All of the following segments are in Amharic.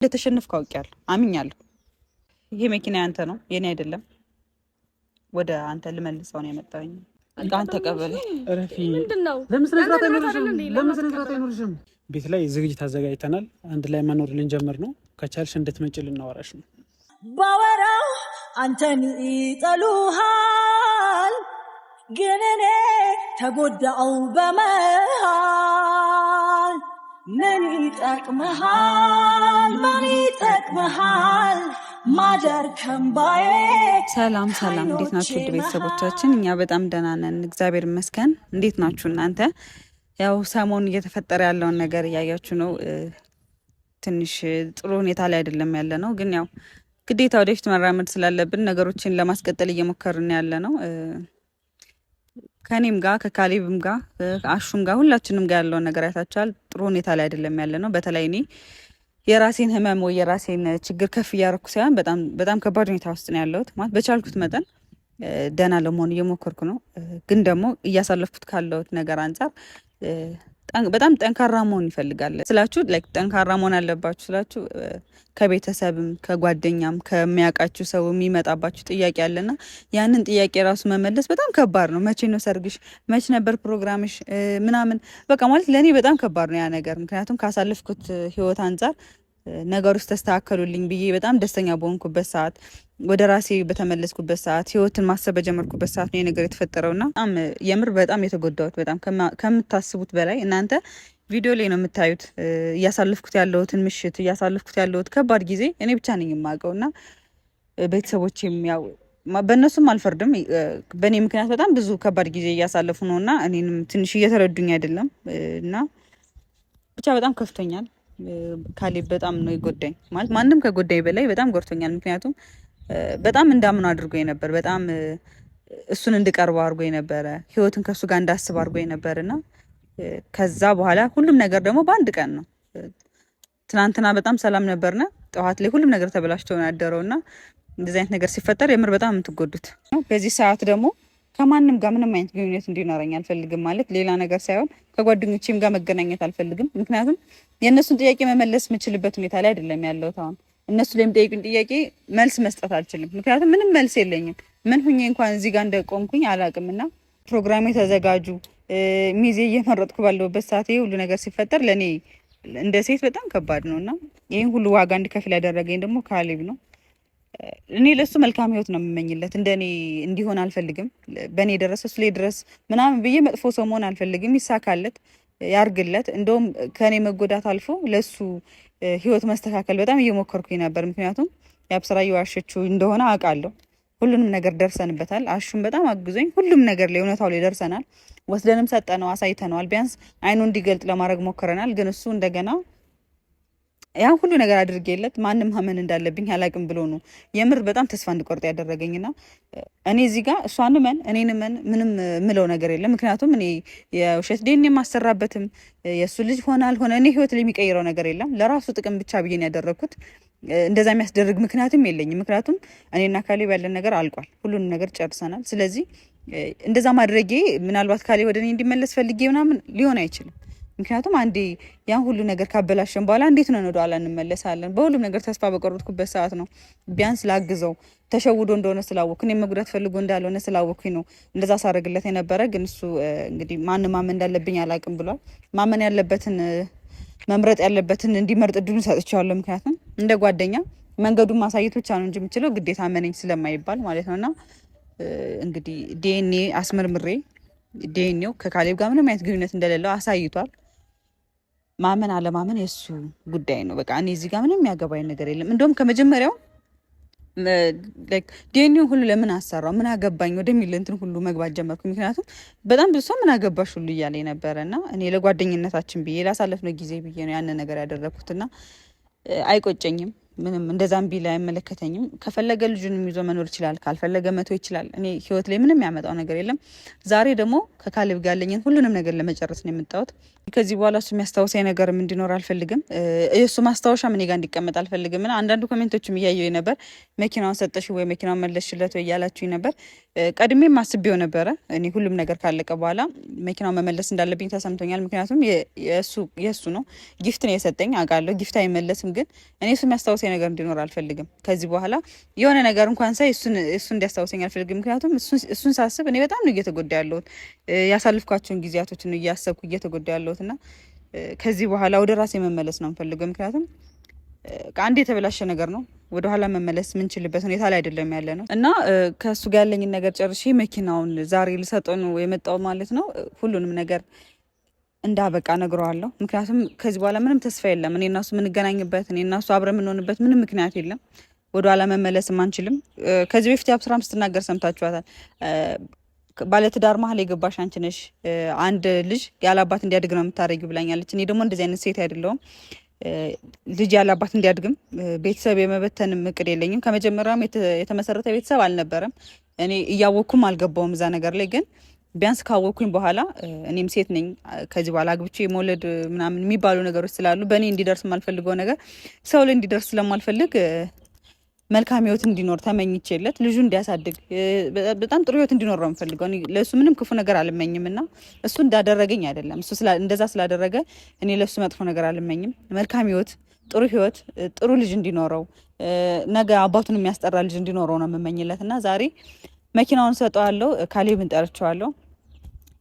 እንደተሸነፍኩ አውቄያለሁ፣ አምኛለሁ። ይሄ መኪና ያንተ ነው የኔ አይደለም። ወደ አንተ ልመልሰው ነው የመጣሁኝ። አንተ ተቀበል። ረፊ ለምን ስነ ስርዓት አይኖርሽም? ቤት ላይ ዝግጅት አዘጋጅተናል። አንድ ላይ መኖር ልንጀምር ነው። ከቻልሽ እንድትመጪ ልናወራሽ ነው። ባወራው አንተን ይጠሉሃል፣ ግን እኔ ተጎዳው በመሃል። ምን ይጠቅመሃል ማደር ከምባዬ። ሰላም እንዴት ናችሁ ቤተሰቦቻችን? እኛ በጣም ደህና ነን እግዚአብሔር ይመስገን። እንዴት ናችሁ እናንተ? ያው ሰሞኑን እየተፈጠረ ያለውን ነገር እያያችሁ ነው። ትንሽ ጥሩ ሁኔታ ላይ አይደለም ያለ ነው፣ ግን ያው ግዴታ ወደፊት መራመድ ስላለብን ነገሮችን ለማስቀጠል እየሞከርን ያለ ነው። ከኔም ጋር ከካሌብም ጋር አሹም ጋር ሁላችንም ጋር ያለውን ነገር አይታችኋል። ጥሩ ሁኔታ ላይ አይደለም ያለ ነው። በተለይ እኔ የራሴን ህመም ወይ የራሴን ችግር ከፍ እያደረኩ ሳይሆን በጣም ከባድ ሁኔታ ውስጥ ነው ያለሁት። ማለት በቻልኩት መጠን ደህና ለመሆን እየሞከርኩ ነው። ግን ደግሞ እያሳለፍኩት ካለሁት ነገር አንጻር በጣም ጠንካራ መሆን ይፈልጋል ስላችሁ፣ ጠንካራ መሆን አለባችሁ ስላችሁ ከቤተሰብም ከጓደኛም ከሚያውቃችሁ ሰው የሚመጣባችሁ ጥያቄ አለና ያንን ጥያቄ ራሱ መመለስ በጣም ከባድ ነው። መቼ ነው ሰርግሽ? መቼ ነበር ፕሮግራምሽ? ምናምን በቃ ማለት ለእኔ በጣም ከባድ ነው ያ ነገር። ምክንያቱም ካሳለፍኩት ህይወት አንጻር ነገሮች ተስተካከሉልኝ ብዬ በጣም ደስተኛ በሆንኩበት ሰዓት፣ ወደ ራሴ በተመለስኩበት ሰዓት፣ ህይወትን ማሰብ በጀመርኩበት ሰዓት ነው ነገር የተፈጠረውና የምር በጣም የተጎዳሁት በጣም ከምታስቡት በላይ። እናንተ ቪዲዮ ላይ ነው የምታዩት እያሳለፍኩት ያለሁትን ምሽት፣ እያሳለፍኩት ያለሁት ከባድ ጊዜ እኔ ብቻ ነኝ የማውቀውና ቤተሰቦቼም ያው በእነሱም አልፈርድም። በእኔ ምክንያት በጣም ብዙ ከባድ ጊዜ እያሳለፉ ነውና እኔንም ትንሽ እየተረዱኝ አይደለም እና ብቻ በጣም ከፍቶኛል። ካሌብ በጣም ነው ይጎዳኝ። ማለት ማንም ከጎዳኝ በላይ በጣም ጎድቶኛል። ምክንያቱም በጣም እንዳምን አድርጎኝ ነበር። በጣም እሱን እንድቀርበው አድርጎኝ ነበረ። ህይወትን ከሱ ጋር እንዳስብ አድርጎኝ ነበርና ከዛ በኋላ ሁሉም ነገር ደግሞ በአንድ ቀን ነው። ትናንትና በጣም ሰላም ነበርና ጠዋት ላይ ሁሉም ነገር ተበላሽቶ ነው ያደረውና እንደዚህ አይነት ነገር ሲፈጠር የምር በጣም የምትጎዱት። በዚህ ሰዓት ደግሞ ከማንም ጋር ምንም አይነት ግንኙነት እንዲኖረኝ አልፈልግም። ማለት ሌላ ነገር ሳይሆን ከጓደኞቼም ጋር መገናኘት አልፈልግም። ምክንያቱም የእነሱን ጥያቄ መመለስ የምችልበት ሁኔታ ላይ አይደለም ያለሁት አሁን። እነሱ ላይ የሚጠይቁኝ ጥያቄ መልስ መስጠት አልችልም። ምክንያቱም ምንም መልስ የለኝም። ምን ሁኜ እንኳን እዚህ ጋር እንደቆምኩኝ አላውቅምና ፕሮግራሜ ተዘጋጁ ሚዜ እየመረጥኩ ባለሁበት ሰዓት ይሄ ሁሉ ነገር ሲፈጠር ለእኔ እንደ ሴት በጣም ከባድ ነው እና ይህን ሁሉ ዋጋ እንድከፍል ያደረገኝ ደግሞ ካሌብ ነው። እኔ ለሱ መልካም ህይወት ነው የምመኝለት። እንደኔ እንዲሆን አልፈልግም። በእኔ ደረሰ እሱ ላይ ድረስ ምናምን ብዬ መጥፎ ሰው መሆን አልፈልግም። ይሳካለት፣ ያርግለት። እንደውም ከእኔ መጎዳት አልፎ ለሱ ህይወት መስተካከል በጣም እየሞከርኩኝ ነበር። ምክንያቱም የአብስራ እየዋሸችው እንደሆነ አውቃለሁ። ሁሉንም ነገር ደርሰንበታል። አሹም በጣም አግዞኝ ሁሉም ነገር ላይ እውነታው ላይ ደርሰናል። ወስደንም ሰጠነው፣ አሳይተነዋል። ቢያንስ አይኑ እንዲገልጥ ለማድረግ ሞክረናል። ግን እሱ እንደገና ያን ሁሉ ነገር አድርጌለት ማንም ማመን እንዳለብኝ አላቅም ብሎ ነው የምር በጣም ተስፋ እንድቆርጥ ያደረገኝና እኔ እዚህ ጋር እሷን መን እኔን መን ምንም ምለው ነገር የለም። ምክንያቱም እኔ የውሸት ዴን የማሰራበትም የእሱ ልጅ ሆነ አልሆነ እኔ ህይወት ላይ የሚቀይረው ነገር የለም። ለራሱ ጥቅም ብቻ ብዬን ያደረግኩት እንደዛ የሚያስደርግ ምክንያትም የለኝም። ምክንያቱም እኔና ካሌብ ያለን ነገር አልቋል። ሁሉንም ነገር ጨርሰናል። ስለዚህ እንደዛ ማድረጌ ምናልባት ካሌብ ወደ እኔ እንዲመለስ ፈልጌ ምናምን ሊሆን አይችልም። ምክንያቱም አንዴ ያን ሁሉ ነገር ካበላሸን በኋላ እንዴት ነው ወደ ኋላ እንመለሳለን? በሁሉም ነገር ተስፋ በቆረጥኩበት ሰዓት ነው ቢያንስ ላግዘው ተሸውዶ እንደሆነ ስላወቅኩ እኔ መጉዳት ፈልጎ እንዳልሆነ ስላወቅኩኝ ነው እንደዛ ሳደርግለት የነበረ። ግን እሱ እንግዲህ ማንም ማመን እንዳለብኝ አላውቅም ብሏል። ማመን ያለበትን መምረጥ ያለበትን እንዲመርጥ እድሉን ሰጥቼዋለሁ። ምክንያቱም እንደ ጓደኛ መንገዱን ማሳየት ብቻ ነው እንጂ የምችለው ግዴታ አመነኝ ስለማይባል ማለት ነውና እንግዲህ ዲኤንኤ አስመርምሬ ዲኤንኤው ከካሌብ ጋር ምንም አይነት ግንኙነት እንደሌለው አሳይቷል። ማመን አለማመን የሱ ጉዳይ ነው። በቃ እኔ እዚህ ጋር ምንም ያገባኝ ነገር የለም። እንደውም ከመጀመሪያው ዲኤንኤው ሁሉ ለምን አሰራው ምን አገባኝ ወደሚል እንትን ሁሉ መግባት ጀመርኩ። ምክንያቱም በጣም ብዙ ሰው ምን አገባሽ ሁሉ እያለኝ ነበረና እኔ ለጓደኝነታችን ብዬ ላሳለፍነው ጊዜ ብዬ ነው ያንን ነገር ያደረኩትና አይቆጨኝም። ምንም እንደዛም ቢል አይመለከተኝም። ከፈለገ ልጁንም ይዞ መኖር ይችላል፣ ካልፈለገ መቶ ይችላል። እኔ ህይወት ላይ ምንም ያመጣው ነገር የለም። ዛሬ ደግሞ ከካሌብ ጋር ያለኝን ሁሉንም ነገር ለመጨረስ ነው የመጣሁት። ከዚህ በኋላ እሱ የሚያስታውሰኝ ነገርም እንዲኖር አልፈልግም። የእሱ ማስታወሻ እኔ ጋር እንዲቀመጥ አልፈልግም። እና አንዳንዱ ኮሜንቶችም እያየሁ ነበር፣ መኪናውን ሰጠሽ ወይ መኪናውን መለስሽለት ወይ እያላችሁኝ ነበር። ቀድሜም አስቤው ነበረ። እኔ ሁሉም ነገር ካለቀ በኋላ መኪናውን መመለስ እንዳለብኝ ተሰምቶኛል። ምክንያቱም የእሱ ነው፣ ጊፍት ነው የሰጠኝ አውቃለሁ። ጊፍት አይመለስም። ግን እኔ እሱ የሚያስታውሰኝ ነገር እንዲኖር አልፈልግም። ከዚህ በኋላ የሆነ ነገር እንኳን ሳይ እሱ እንዲያስታውሰኝ አልፈልግም። ምክንያቱም እሱን ሳስብ እኔ በጣም ነው እየተጎዳ ያለሁት። ያሳልፍኳቸውን ጊዜያቶች ነው እያሰብኩ እየተጎዳ ያለሁት እና ከዚህ በኋላ ወደ ራሴ መመለስ ነው የምፈልገው። ምክንያቱም አንድ የተበላሸ ነገር ነው፣ ወደኋላ መመለስ የምንችልበት ሁኔታ ላይ አይደለም ያለ ነው እና ከእሱ ጋር ያለኝን ነገር ጨርሼ መኪናውን ዛሬ ልሰጠው ነው የመጣው ማለት ነው። ሁሉንም ነገር እንዳበቃ ነግረዋለሁ። ምክንያቱም ከዚህ በኋላ ምንም ተስፋ የለም። እኔ እና እሱ የምንገናኝበት፣ እኔ እና እሱ አብረን የምንሆንበት ምንም ምክንያት የለም። ወደኋላ መመለስም አንችልም። ከዚህ በፊት የአብስራም ስትናገር ሰምታችኋታል። ባለትዳር መሀል የገባሽ አንቺ ነሽ፣ አንድ ልጅ ያለ አባት እንዲያድግ ነው የምታደርጊው ብላኛለች። እኔ ደግሞ እንደዚህ አይነት ሴት አይደለሁም። ልጅ ያለ አባት እንዲያድግም ቤተሰብ የመበተንም እቅድ የለኝም። ከመጀመሪያውም የተመሰረተ ቤተሰብ አልነበረም። እኔ እያወቅኩም አልገባውም እዛ ነገር ላይ። ግን ቢያንስ ካወቅኩኝ በኋላ እኔም ሴት ነኝ፣ ከዚህ በኋላ አግብቼ መውለድ ምናምን የሚባሉ ነገሮች ስላሉ በእኔ እንዲደርስ የማልፈልገው ነገር ሰው ላይ እንዲደርስ ስለማልፈልግ መልካም ህይወት እንዲኖር ተመኝቼለት ልጁ እንዲያሳድግ በጣም ጥሩ ህይወት እንዲኖር ነው የምፈልገው። ለእሱ ምንም ክፉ ነገር አልመኝም እና እሱ እንዳደረገኝ አይደለም። እሱ እንደዛ ስላደረገ እኔ ለእሱ መጥፎ ነገር አልመኝም። መልካም ህይወት፣ ጥሩ ህይወት፣ ጥሩ ልጅ እንዲኖረው፣ ነገ አባቱን የሚያስጠራ ልጅ እንዲኖረው ነው የምመኝለት እና ዛሬ መኪናውን ሰጠዋለሁ። ካሌብን ጠርቼዋለሁ።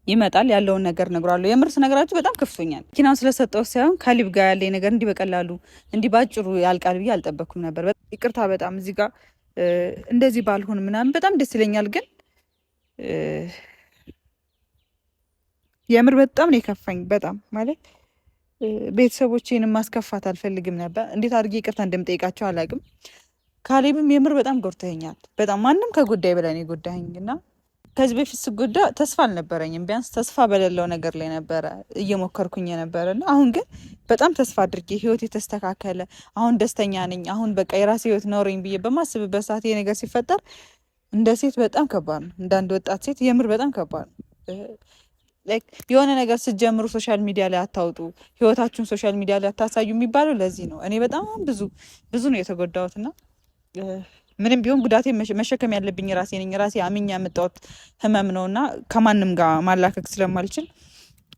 ይመጣል፣ ያለውን ነገር ነግሯለሁ። የምር ስነግራችሁ በጣም ከፍቶኛል። መኪናውን ስለሰጠው ሳይሆን ካሌብ ጋር ያለኝ ነገር እንዲህ በቀላሉ እንዲህ ባጭሩ ያልቃል ብዬ አልጠበኩም ነበር። ይቅርታ በጣም እዚህ ጋር እንደዚህ ባልሆን ምናምን በጣም ደስ ይለኛል። ግን የምር በጣም ነው የከፋኝ። በጣም ማለት ቤተሰቦቼንም ማስከፋት አልፈልግም ነበር። እንዴት አድርጌ ይቅርታ እንደምጠይቃቸው አላውቅም። ካሌብም የምር በጣም ጎድተኸኛል። በጣም ማንም ከጉዳይ በላይ ነው የጎዳኸኝ እና ከዚህ በፊት ስጎዳ ተስፋ አልነበረኝም። ቢያንስ ተስፋ በሌለው ነገር ላይ ነበረ እየሞከርኩኝ የነበረ እና አሁን ግን በጣም ተስፋ አድርጌ ህይወት የተስተካከለ አሁን ደስተኛ ነኝ፣ አሁን በቃ የራሴ ህይወት ኖረኝ ብዬ በማስብበት ሰዓት ይሄ ነገር ሲፈጠር እንደ ሴት በጣም ከባድ ነው። እንደ አንድ ወጣት ሴት የምር በጣም ከባድ ነው። የሆነ ነገር ስትጀምሩ ሶሻል ሚዲያ ላይ አታውጡ፣ ህይወታችሁን ሶሻል ሚዲያ ላይ አታሳዩ የሚባለው ለዚህ ነው። እኔ በጣም ብዙ ነው የተጎዳሁት እና ምንም ቢሆን ጉዳቴ መሸከም ያለብኝ ራሴ ነኝ። ራሴ አምኜ ያመጣሁት ህመም ነው እና ከማንም ጋር ማላከክ ስለማልችል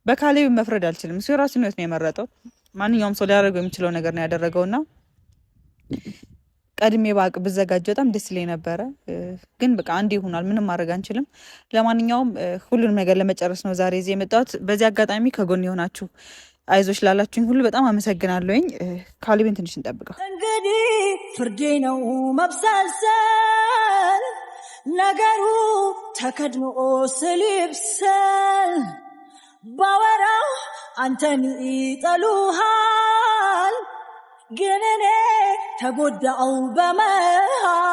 በካሌብ መፍረድ አልችልም። እሱ የራሱን ህይወት ነው የመረጠው። ማንኛውም ሰው ሊያደርገው የሚችለው ነገር ነው ያደረገው እና ቀድሜ ባቅ ብዘጋጅ በጣም ደስ ይለኝ ነበረ። ግን በቃ አንዴ ይሆናል፣ ምንም ማድረግ አንችልም። ለማንኛውም ሁሉንም ነገር ለመጨረስ ነው ዛሬ እዚህ የመጣሁት። በዚህ አጋጣሚ ከጎን የሆናችሁ አይዞች ላላችሁኝ ሁሉ በጣም አመሰግናለሁኝ። ካሌብን ትንሽ እንጠብቀው። እንግዲህ ፍርዴ ነው መብሰልሰል፣ ነገሩ ተከድኖ ስሊብሰል፣ ባወራው አንተን ይጠሉሃል፣ ግን እኔ ተጎዳው በመሃል።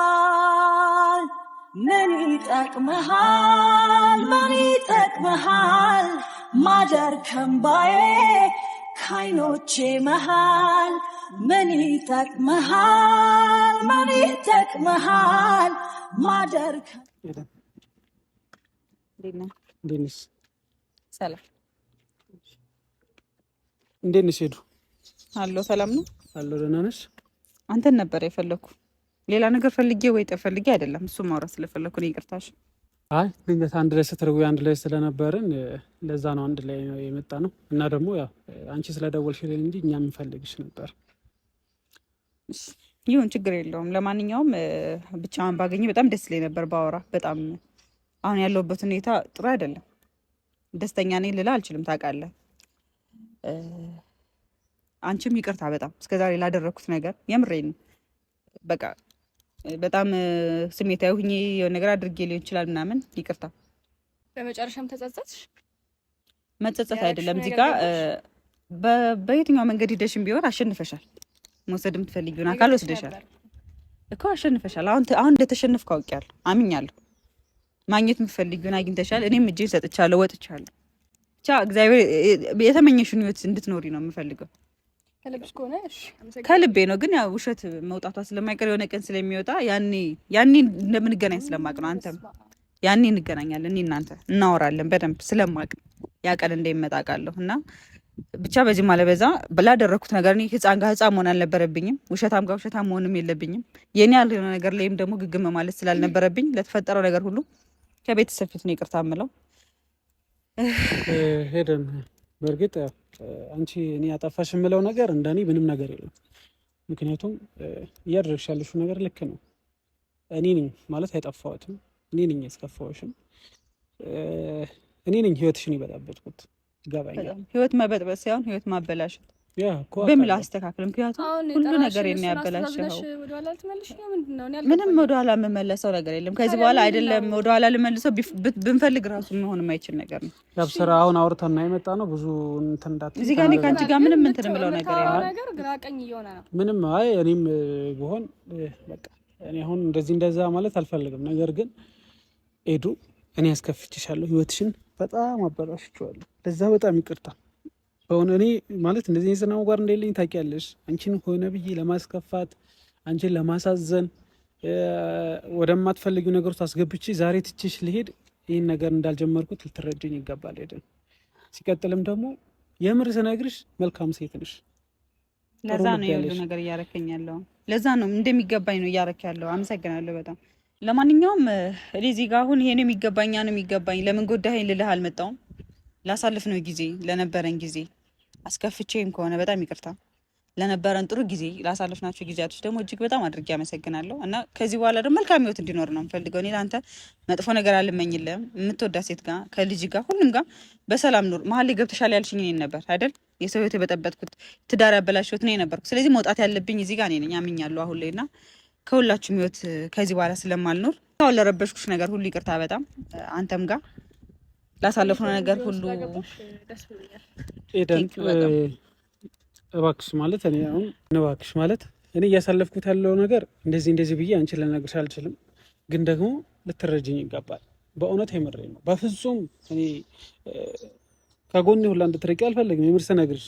ምን ይጠቅመሃል፣ ምን ይጠቅመሃል ማደር ከእምባዬ ከዓይኖቼ መሃል። ምን ይጠቅመሃል፣ ምን ይጠቅመሃል ማደር ሰላም እንዴት ነሽ? ሄዱ አሎ ሰላም ነው አሎ። ደህና ነሽ? አንተን ነበር የፈለኩ፣ ሌላ ነገር ፈልጌ ወይ ፈልጌ አይደለም። እሱ ማውራት ስለፈለኩ ነው። ይቅርታሽ። አይ ድንገት አንድ ላይ ስትርጉ አንድ ላይ ስለነበርን ለዛ ነው አንድ ላይ የመጣ ነው እና ደግሞ ያው አንቺ ስለደወልሽልኝ እንጂ እኛ የምንፈልግሽ ነበር። ይሁን ችግር የለውም። ለማንኛውም ብቻዋን ባገኘ በጣም ደስ ይለኝ ነበር ባወራ። በጣም አሁን ያለሁበት ሁኔታ ጥሩ አይደለም። ደስተኛ ነኝ ልላ አልችልም ታውቃለህ። አንቺም ይቅርታ በጣም እስከዛሬ ላደረኩት ነገር የምሬን በቃ በጣም ስሜታዊ ሁኜ የሆነ ነገር አድርጌ ሊሆን ይችላል ምናምን ይቅርታ። በመጨረሻም ተጸጸትሽ? መጸጸት አይደለም እዚህ ጋር በየትኛው መንገድ ሂደሽም ቢሆን አሸንፈሻል። መውሰድ የምትፈልጊውን አካል ወስደሻል እኮ አሸንፈሻል። አሁን እንደተሸነፍኩ አውቄያለሁ፣ አምኛለሁ። ማግኘት የምትፈልጊውን አግኝተሻል። እኔም እጄን ሰጥቻለሁ፣ ወጥቻለሁ። ብቻ እግዚአብሔር የተመኘሽውን ህይወት እንድትኖሪ ነው የምፈልገው። ከልቤ ነው። ግን ያው ውሸት መውጣቷ ስለማይቀር የሆነ ቀን ስለሚወጣ ያኔ እንደምንገናኝ ስለማቅ ነው። አንተም ያኔ እንገናኛለን፣ እኔ እናንተ እናወራለን በደንብ ስለማቅ ያ ቀን እንደሚመጣ ቃለሁ እና ብቻ በዚህ ማለበዛ ላደረኩት ነገር እኔ ህፃን ጋር ህፃን መሆን አልነበረብኝም። ውሸታም ጋር ውሸታም መሆንም የለብኝም። የኔ ያልሆነ ነገር ላይም ደግሞ ግግም ማለት ስላልነበረብኝ ለተፈጠረው ነገር ሁሉ ከቤተሰብ ፊት ነው ይቅርታ የምለው። ሄደን በእርግጥ አንቺ እኔ ያጠፋሽ የምለው ነገር እንደኔ ምንም ነገር የለም። ምክንያቱም እያደረግሽ ያለሽው ነገር ልክ ነው። እኔ ነኝ ማለት አይጠፋሁትም። እኔ ነኝ ያስከፋሁሽም። እኔ ነኝ ህይወትሽን ይበጣበጥኩት። ይገባኛል። ህይወት መበጥበጥ ሳይሆን ህይወት ማበላሸት በሚል አስተካክል። ምክንያቱም ሁሉ ነገር የሚያበላሸው ምንም ወደኋላ የምመለሰው ነገር የለም። ከዚህ በኋላ አይደለም ወደኋላ ልመልሰው ብንፈልግ ራሱ መሆን የማይችል ነገር ነው። ያብ ስራ አሁን አውርተን ነው የመጣ ነው። ብዙ እንትን እንዳትል እዚህ ጋር ከአንቺ ጋር ምንም እንትን የምለው ነገር የለም። ምንም አይ እኔም ብሆን በቃ እኔ አሁን እንደዛ ማለት አልፈልግም። ነገር ግን ኤዱ እኔ ያስከፍችሻለሁ፣ ህይወትሽን በጣም አበላሽቼዋለሁ። ለዛ በጣም ይቅርታ። በሆነ እኔ ማለት እንደዚህ የስነ ምግባር እንደሌለኝ ታውቂያለሽ። አንቺን ሆነ ብዬ ለማስከፋት አንቺን ለማሳዘን ወደማትፈልጊው ነገር ውስጥ አስገብቼ ዛሬ ትችሽ ልሄድ ይህን ነገር እንዳልጀመርኩት ልትረጅኝ ይገባል። ሄደን ሲቀጥልም ደግሞ የምር ስነግርሽ መልካም ሴት ነሽ። ለዛ ነው ያለው ነገር እያረከኝ ያለው። ለዛ ነው እንደሚገባኝ ነው እያረክ ያለው። አመሰግናለሁ በጣም። ለማንኛውም እኔ እዚህ ጋር አሁን ይሄን የሚገባኝ ነው የሚገባኝ ለምን ጎዳኸኝ ልልህ አልመጣሁም። ላሳልፍ ነው ጊዜ ለነበረን ጊዜ አስከፍቼም ከሆነ በጣም ይቅርታ። ለነበረን ጥሩ ጊዜ ላሳልፍናቸው ጊዜያቶች ደግሞ እጅግ በጣም አድርጌ አመሰግናለሁ እና ከዚህ በኋላ ደግሞ መልካም ህይወት እንዲኖር ነው የምፈልገው። እኔ ለአንተ መጥፎ ነገር አልመኝልህም። የምትወዳ ሴት ጋር ከልጅ ጋር ሁሉም ጋር በሰላም ኑር። መሀል ላይ ገብተሻል ያልሽኝ እኔን ነበር አይደል? የሰው ህይወት የበጠበጥኩት ትዳር ያበላሽሁት እኔ ነበርኩ። ስለዚህ መውጣት ያለብኝ እዚህ ጋር እኔ ነኝ አምኛለሁ አሁን ላይ እና ከሁላችሁም ህይወት ከዚህ በኋላ ስለማልኖር አሁን ለረበሽኩሽ ነገር ሁሉ ይቅርታ በጣም አንተም ጋር ላሳለፍነው ነገር ሁሉ ኤደን እባክሽ ማለት እኔ አሁን እባክሽ ማለት እኔ እያሳለፍኩት ያለው ነገር እንደዚህ ብዬ አንቺን ልነግርሽ አልችልም፣ ግን ደግሞ ልትረጅኝ ይገባል። በእውነት የምሬ ነው። በፍጹም እኔ ከጎኔ ሁላ እንድትርቂ አልፈልግም። የምር ስነግርሽ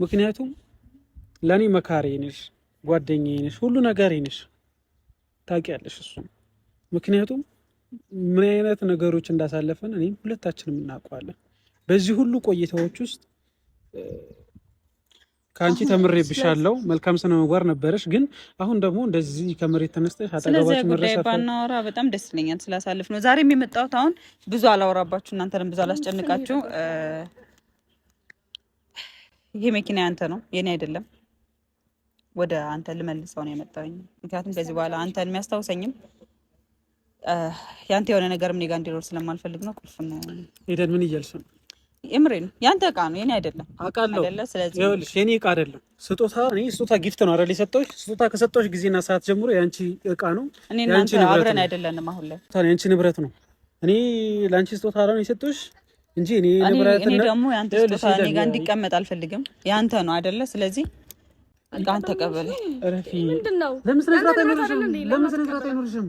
ምክንያቱም ለእኔ መካሪ ነሽ፣ ጓደኛዬ ነሽ፣ ሁሉ ነገር ነሽ። ታውቂያለሽ እሱ ምክንያቱም ምን አይነት ነገሮች እንዳሳለፈን እኔም ሁለታችንም እናውቀዋለን። በዚህ ሁሉ ቆይታዎች ውስጥ ከአንቺ ተምሬብሻለሁ። መልካም ስነ ምግባር ነበረሽ። ግን አሁን ደግሞ እንደዚህ ከመሬት ተነስተሽ አጠገባችን መረሳት ባናወራ በጣም ደስ ይለኛል ስላሳለፍ ነው ዛሬም የመጣሁት። አሁን ብዙ አላወራባችሁ፣ እናንተንም ብዙ አላስጨንቃችሁ። ይሄ መኪና ያንተ ነው የኔ አይደለም። ወደ አንተ ልመልሰው ነው የመጣሁኝ። ምክንያቱም ከዚህ በኋላ አንተን የሚያስታውሰኝም ያንተ የሆነ ነገር ምን ጋር እንዲኖር ስለማልፈልግ ነው። ቁልፉን ሄደን ምን እያልሽ ነው? የምሬን ያንተ እቃ ነው የኔ አይደለም። አውቃለሁ አይደለ? ስለዚህ ይኸውልሽ የኔ እቃ አይደለም። ስጦታ ጊፍት ነው አይደል የሰጠሁሽ? ስጦታ ከሰጠሁሽ ጊዜና ሰዓት ጀምሮ ያንቺ እቃ ነው። እኔ እናንተ አብረን አይደለንም። አሁን ላይ ያንቺ ንብረት ነው። እኔ ላንቺ ስጦታ ነው የሰጠሁሽ እንጂ እኔ ንብረት ነው። እኔ ደግሞ ያንተ ስጦታ እኔ ጋር እንዲቀመጥ አልፈልግም። ያንተ ነው አይደለ? ስለዚህ ቃን ተቀበለ። እረፊ። ምንድነው? ለምን ስነስርዓት አይኖርሽም?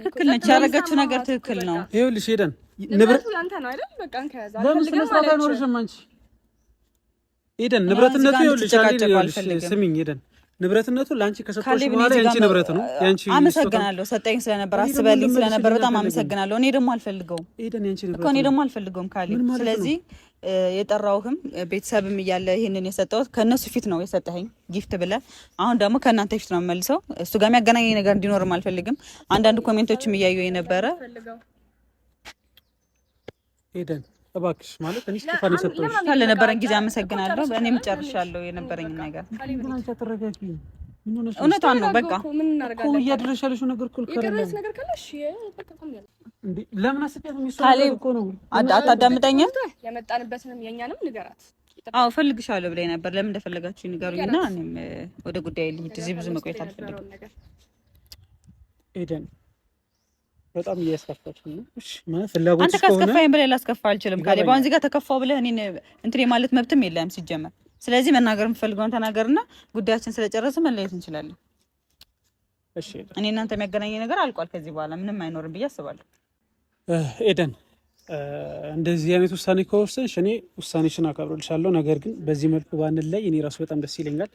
ትክክል ነች። ያደረገችው ነገር ትክክል ነው። ይኸውልሽ ሄደን ንብረቱ ያንተ ነው አይደል? በቃ አንከዛ ለምን ስነስርዓት አይኖርሽም? አንቺ ሄደን ንብረትነቱ ይኸውልሽ ስሚኝ ሄደን ንብረትነቱ ላንቺ ከሰጠሽ በኋላ ያንቺ ንብረት ነው። ያንቺ አመሰግናለሁ። ሰጠኝ ስለነበር አስበልኝ ስለነበር በጣም አመሰግናለሁ። እኔ ደግሞ አልፈልገውም እኮ እኔ ደግሞ አልፈልገውም ካሊ። ስለዚህ የጠራውህም ቤተሰብም እያለ ይሄንን የሰጠሁት ከነሱ ፊት ነው የሰጠኸኝ ጊፍት ብለህ፣ አሁን ደግሞ ከእናንተ ፊት ነው መልሰው። እሱ ጋር የሚያገናኘኝ ነገር እንዲኖርም አልፈልግም። አንዳንድ ኮሜንቶችም እያየሁ የነበረ ሄደን እባክሽ ማለት እኔ ስጦታን የሰጠሁሽ ስለነበረን ጊዜ አመሰግናለሁ። እኔም ጨርሻለሁ የነበረኝ ነገር። እውነቷን ነው። በቃ እኮ እያደረግሽ ያለሽው ነገር እኮ ለምን አስቤያት የሚሰራው እኮ ነው። አታዳምጠኝም? የመጣንበትንም የኛንም ንገራት። አዎ እፈልግሻለሁ ብላኝ ነበር። ለምን እንደፈለጋችሁ ንገሩኝና እኔም ወደ ጉዳይ ልሂድ። እዚህ ብዙ መቆየት አልፈልግም። ኤደን በጣም እያስከፋች ነው። እሺ ማለት ፍላጎት አንተ ካስከፋኝ በላይ ላስከፋ አልችልም። ካለ ባንዚ ጋር ተከፋው ብለህ እኔን እንትን ማለት መብትም የለም ሲጀመር። ስለዚህ መናገር የምፈልገውን ተናገርና ጉዳያችን ስለጨረሰ መለየት እንችላለን። እሺ እኔ እናንተ የሚያገናኘኝ ነገር አልቋል። ከዚህ በኋላ ምንም አይኖርም ብዬ አስባለሁ። ኤደን እንደዚህ አይነት ውሳኔ ከወሰንሽ እኔ ውሳኔሽን አከብርልሻለሁ። ነገር ግን በዚህ መልኩ ባንለይ እኔ ራሱ በጣም ደስ ይለኛል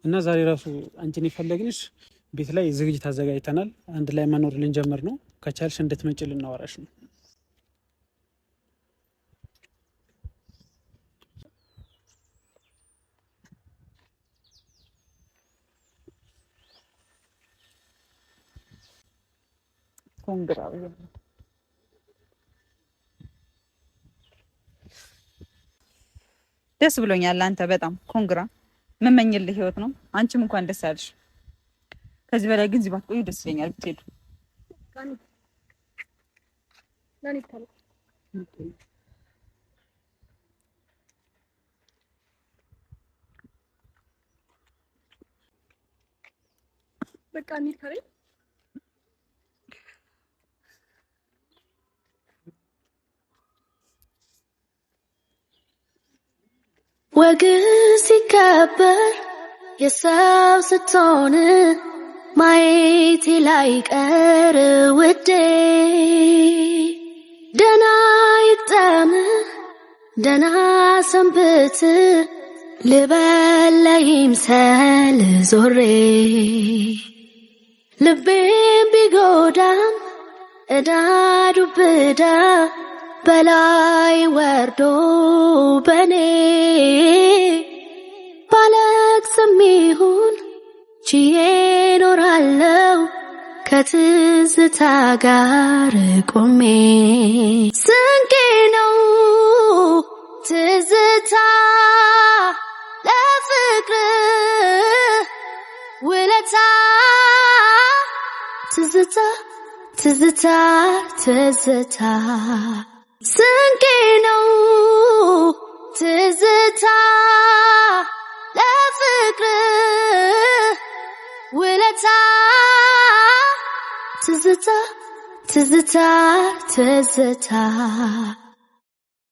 እና ዛሬ ራሱ አንቺን የፈለግንሽ ቤት ላይ ዝግጅት አዘጋጅተናል። አንድ ላይ መኖር ልንጀምር ነው። ከቻልሽ እንድትመጪ ልናወራሽ ነው። ኮንግራ ደስ ብሎኛል። አንተ በጣም ኮንግራ መመኝልህ ህይወት ነው። አንቺም እንኳን ደስ ያለሽ። ከዚህ በላይ ግን እዚህ ባትቆዩ ደስ ይለኛል ብትሄዱ። በቃ እንሂድ ካለኝ ወግ ሲከበር የሰው ስትሆን ማየቴ ላይቀር ውዴ ደህና ይግጠም ደህና ሰንብት ልበል ለይምሰል ዞሬ ልቤም ቢጎዳም እዳ ዱብ እዳ በላይ ወርዶ በኔ ባለቅስም ይሁን ችዬ ኖራለው ከትዝታ ጋር ቆሜ ስንቄ ነው ትዝታ ለፍቅር ውለታ ትዝታ ትዝታ ትዝታ ስንቄ ነው ትዝታ ለፍቅር ውለታ ትዝታ ትዝታ ትዝታ